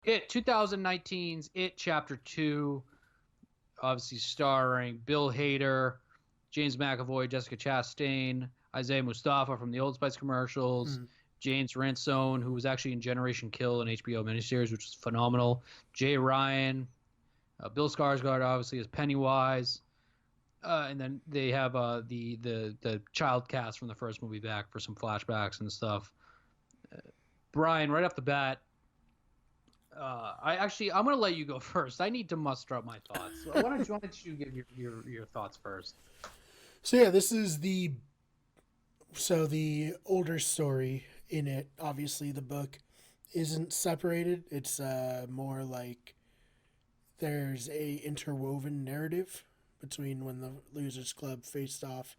It 2019's It Chapter 2, obviously starring Bill Hader, James McAvoy, Jessica Chastain, Isaiah Mustafa from the Old Spice commercials, Mm. James Ransone, who was actually in Generation Kill, an HBO miniseries, which was phenomenal, Jay Ryan, Bill Skarsgård, obviously, as Pennywise. And then they have the child cast from the first movie back for some flashbacks and stuff. Brian, right off the bat, I'm gonna let you go first. I need to muster up my thoughts. So why don't you give your thoughts first? So yeah, this is the older story in it. Obviously, the book isn't separated. It's more like there's a interwoven narrative between when the Losers Club faced off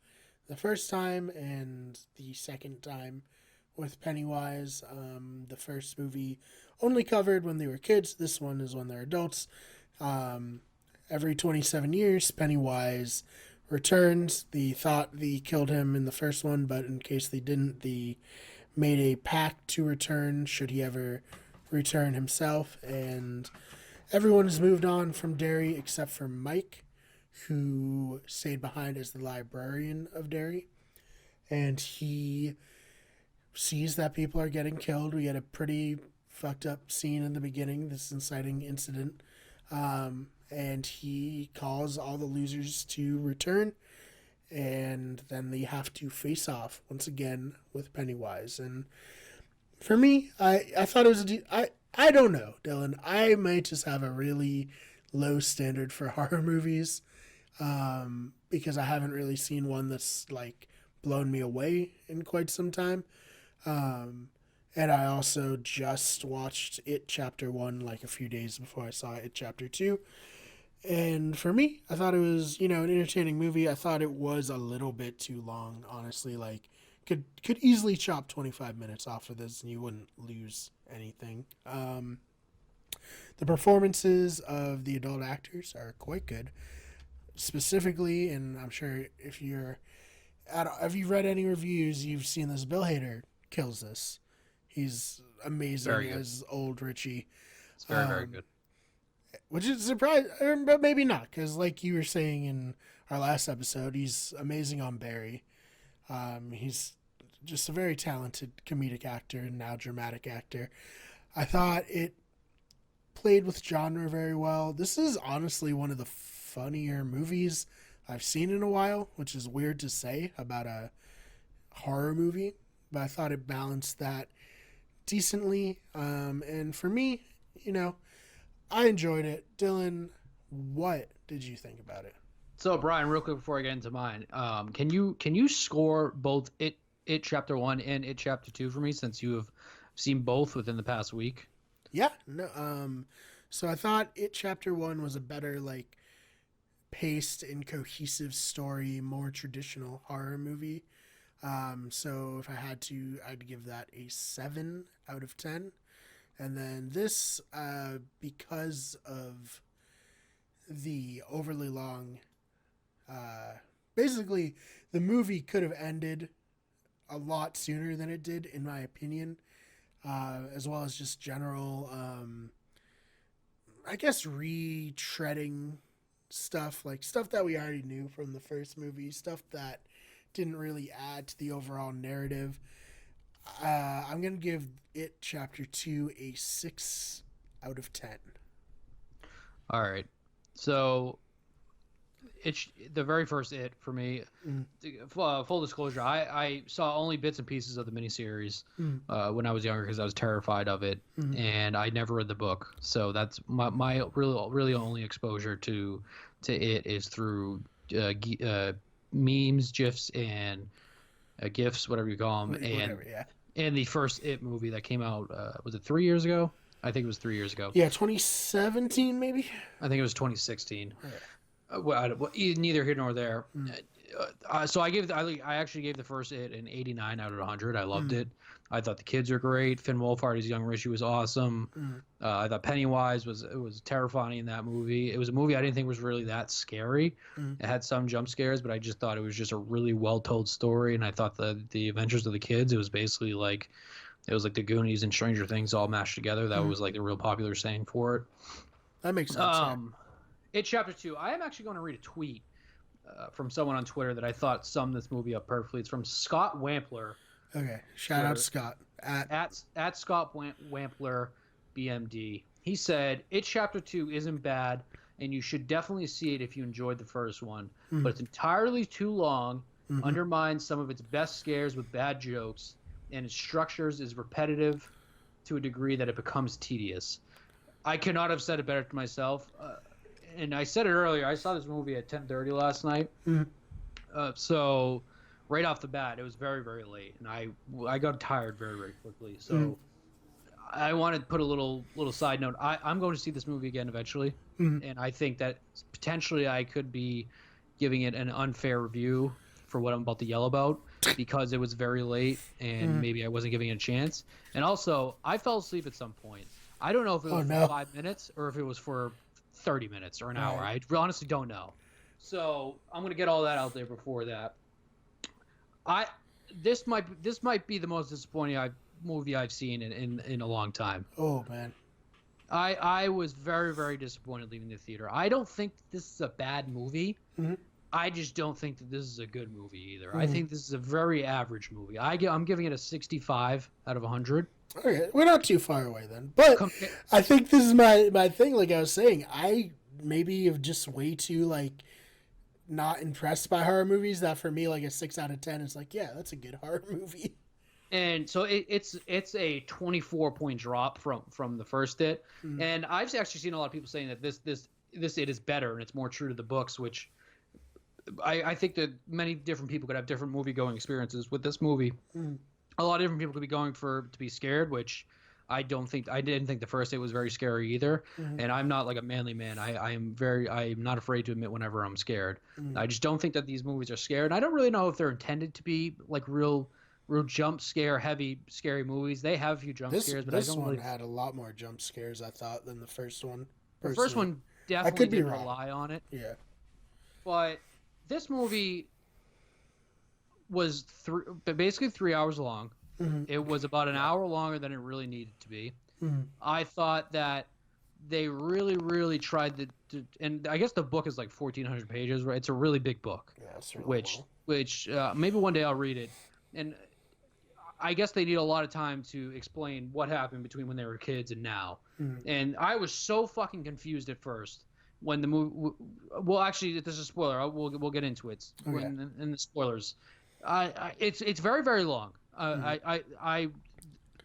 the first time and the second time with Pennywise. The first movie only covered when they were kids. This one is when they're adults. Um, every 27 years, Pennywise returns. They thought they killed him in the first one, but in case they didn't, they made a pact to return should he ever return himself. And everyone has moved on from Derry except for Mike, who stayed behind as the librarian of Derry. And he sees that people are getting killed. We get a pretty fucked up scene in the beginning, this inciting incident. And he calls all the losers to return, and then they have to face off once again with Pennywise. And for me, I thought it was I don't know, Dylan. I might just have a really low standard for horror movies, because I haven't really seen one that's like blown me away in quite some time. And I also just watched It Chapter 1 like a few days before I saw It Chapter 2. And for me, I thought it was, an entertaining movie. I thought it was a little bit too long, honestly. Like, could easily chop 25 minutes off of this and you wouldn't lose anything. The performances of the adult actors are quite good. Specifically, and I'm sure if you've read any reviews, you've seen this. Bill Hader kills this. He's amazing as old Richie. It's very good. Which is surprising, but maybe not, because like you were saying in our last episode, he's amazing on Barry. He's just a very talented comedic actor and now dramatic actor. I thought it played with genre very well. This is honestly one of the funnier movies I've seen in a while, which is weird to say about a horror movie, but I thought it balanced that decently. And for me, I enjoyed it. Dylan, what did you think about it? So Brian, real quick before I get into mine, can you score both It Chapter 1 and It Chapter 2 for me, since you have seen both within the past week? Yeah, no. So I thought It Chapter 1 was a better like paced and cohesive story, more traditional horror movie. So if I had to, I'd give that a 7 out of 10. And then this, because of the overly long, basically, the movie could have ended a lot sooner than it did, in my opinion, as well as just general, I guess, retreading stuff, like stuff that we already knew from the first movie, stuff that didn't really add to the overall narrative. I'm going to give It Chapter 2 a 6 out of 10. All right. So it's the very first It for me. Full disclosure, I saw only bits and pieces of the miniseries when I was younger because I was terrified of it, and I never read the book. So that's my really only exposure to it is through memes, gifs, and gifs, whatever you call them, and the first It movie that came out, was it 3 years ago? I think it was 3 years ago. Yeah, 2017 maybe. I think it was 2016. Yeah. Neither here nor there. So I actually gave the first It an 89 out of 100. I loved it. I thought the kids were great. Finn Wolfhard as young Richie was awesome. I thought Pennywise was terrifying in that movie. It was a movie I didn't think was really that scary. It had some jump scares, but I just thought it was just a really well told story. And I thought the Adventures of the Kids, it was basically like It was like the Goonies and Stranger Things all mashed together. That was like the real popular saying for it. That makes sense. It Chapter 2. I am actually going to read a tweet from someone on Twitter that I thought summed this movie up perfectly. It's from Scott Wampler. Okay, shout out Scott at Scott Wampler BMD. He said, "It Chapter 2 isn't bad, and you should definitely see it if you enjoyed the first one. But it's entirely too long, undermines some of its best scares with bad jokes, and its structures is repetitive to a degree that it becomes tedious." I cannot have said it better to myself. And I said it earlier. I saw this movie at 10:30 last night. So right off the bat, it was very, very late, and I got tired very, very quickly. So I want to put a little side note. I'm going to see this movie again eventually, and I think that potentially I could be giving it an unfair review for what I'm about to yell about because it was very late and maybe I wasn't giving it a chance. And also, I fell asleep at some point. I don't know if it was for 5 minutes or if it was for 30 minutes or an hour. I honestly don't know. So I'm gonna get all that out there before that. This might be the most disappointing movie I've seen in a long time. Oh man. I was very, very disappointed leaving the theater. I don't think this is a bad movie. I just don't think that this is a good movie either. I think this is a very average movie. I'm giving it a 65 out of 100. Okay, we're not too far away then. But I think this is my thing. Like I was saying, I maybe have just way too like not impressed by horror movies. That for me, like a 6 out of 10 is like, yeah, that's a good horror movie. And so it's a 24-point drop from the first It. And I've actually seen a lot of people saying that this It is better and it's more true to the books, which I think that many different people could have different movie going experiences with this movie. A lot of different people could be going to be scared, which I didn't think the first It was very scary either. And I'm not like a manly man. I'm not afraid to admit whenever I'm scared. I just don't think that these movies are scared. I don't really know if they're intended to be like real jump scare heavy scary movies. They have a few jump scares, but this I don't one really had a lot more jump scares, I thought, than the first one. The first one definitely didn't rely on it. Yeah. But this movie was basically 3 hours long. It was about an hour longer than it really needed to be. I thought that they really, really tried to, and I guess the book is like 1,400 pages. Right? It's a really big book, which maybe one day I'll read it. And I guess they need a lot of time to explain what happened between when they were kids and now. And I was so fucking confused at first when the movie. Well, actually, this is a spoiler. We'll get into it in the spoilers. It's very, very long.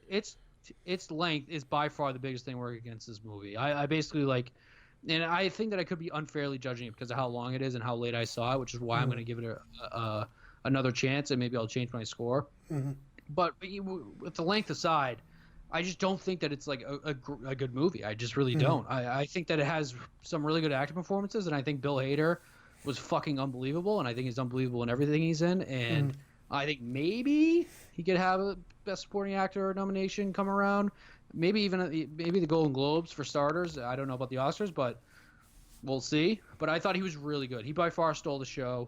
Its length is by far the biggest thing working against this movie. I basically like, and I think that I could be unfairly judging it because of how long it is and how late I saw it, which is why I'm going to give it another chance and maybe I'll change my score. But with the length aside, I just don't think that it's like a good movie. I just really don't. I think that it has some really good acting performances, and I think Bill Hader was fucking unbelievable, and I think he's unbelievable in everything he's in, and I think maybe he could have a Best Supporting Actor nomination come around. Maybe the Golden Globes for starters. I don't know about the Oscars, but we'll see. But I thought he was really good. He by far stole the show.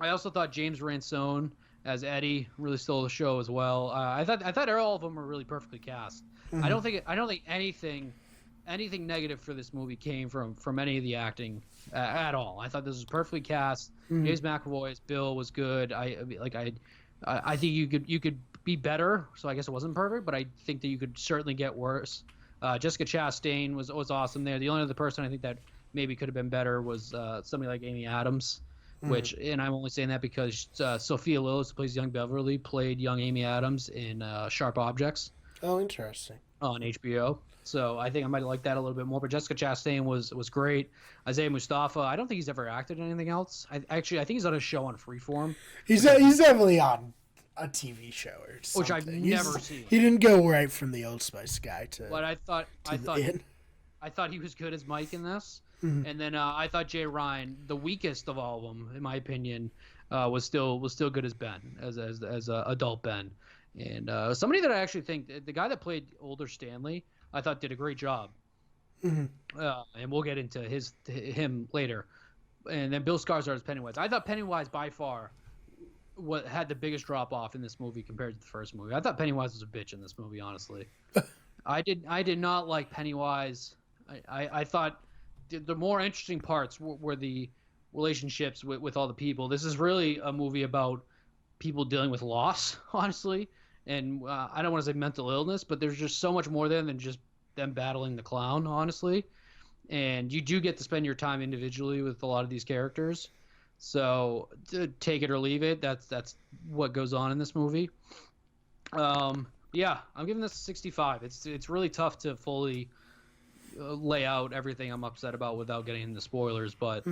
I also thought James Ransone as Eddie really stole the show as well. I thought all of them were really perfectly cast. I don't think anything negative for this movie came from any of the acting at all. I thought this was perfectly cast. James McAvoy as Bill was good. I think you could be better. So I guess it wasn't perfect, but I think that you could certainly get worse. Jessica Chastain was awesome there. The only other person I think that maybe could have been better was somebody like Amy Adams. And I'm only saying that because Sophia Lillis, who plays young Beverly, played young Amy Adams in Sharp Objects. Oh, interesting. On HBO. So I think I might like that a little bit more. But Jessica Chastain was great. Isaiah Mustafa, I don't think he's ever acted in anything else. I think he's on a show on Freeform. He's definitely on a TV show or something. Which I've never seen. He didn't go right from the Old Spice guy to. But I thought he was good as Mike in this. And then I thought Jay Ryan, the weakest of all of them, in my opinion, was still good as Ben, as adult Ben, and somebody that I actually think the guy that played older Stanley, I thought did a great job. And we'll get into him later. And then Bill Skarsgård as Pennywise. I thought Pennywise by far what had the biggest drop off in this movie compared to the first movie. I thought Pennywise was a bitch in this movie, honestly. I did not like Pennywise. I thought the more interesting parts were the relationships with all the people. This is really a movie about people dealing with loss, honestly. And I don't want to say mental illness, but there's just so much more there than just them battling the clown, honestly. And you do get to spend your time individually with a lot of these characters. So to take it or leave it, that's what goes on in this movie. Yeah, I'm giving this a 65. It's really tough to fully lay out everything I'm upset about without getting into spoilers, but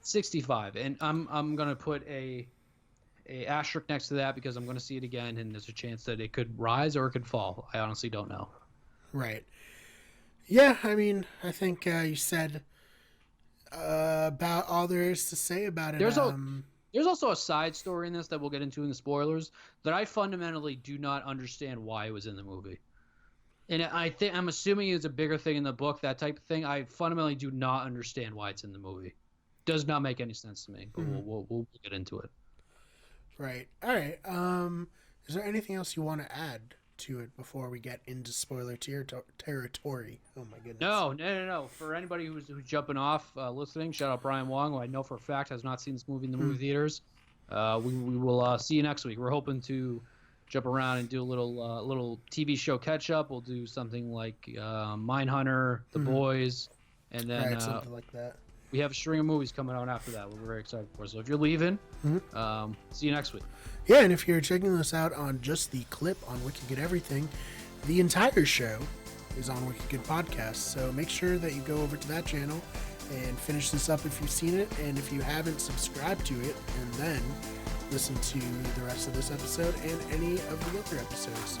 65, and I'm gonna put a asterisk next to that because I'm gonna see it again, and there's a chance that it could rise or it could fall. I honestly don't know. Right. Yeah, I mean, I think you said about all there is to say about it. There's also a side story in this that we'll get into in the spoilers that I fundamentally do not understand why it was in the movie. And I'm assuming it's a bigger thing in the book, that type of thing. I fundamentally do not understand why it's in the movie. Does not make any sense to me, but we'll get into it. Right. All right. Is there anything else you want to add to it before we get into spoiler territory? Oh my goodness. No. For anybody who's jumping off listening, shout out Brian Wong, who I know for a fact has not seen this movie in the movie theaters. We will see you next week. We're hoping to jump around and do a little TV show catch up. We'll do something like Mindhunter, The Boys, and then something like that. We have a string of movies coming out after that. We're very excited for. So if you're leaving, see you next week. Yeah, and if you're checking this out on just the clip on Wicked Good Everything, the entire show is on Wicked Good Podcast. So make sure that you go over to that channel and finish this up if you've seen it. And if you haven't, subscribe to it and then listen to the rest of this episode and any of the other episodes.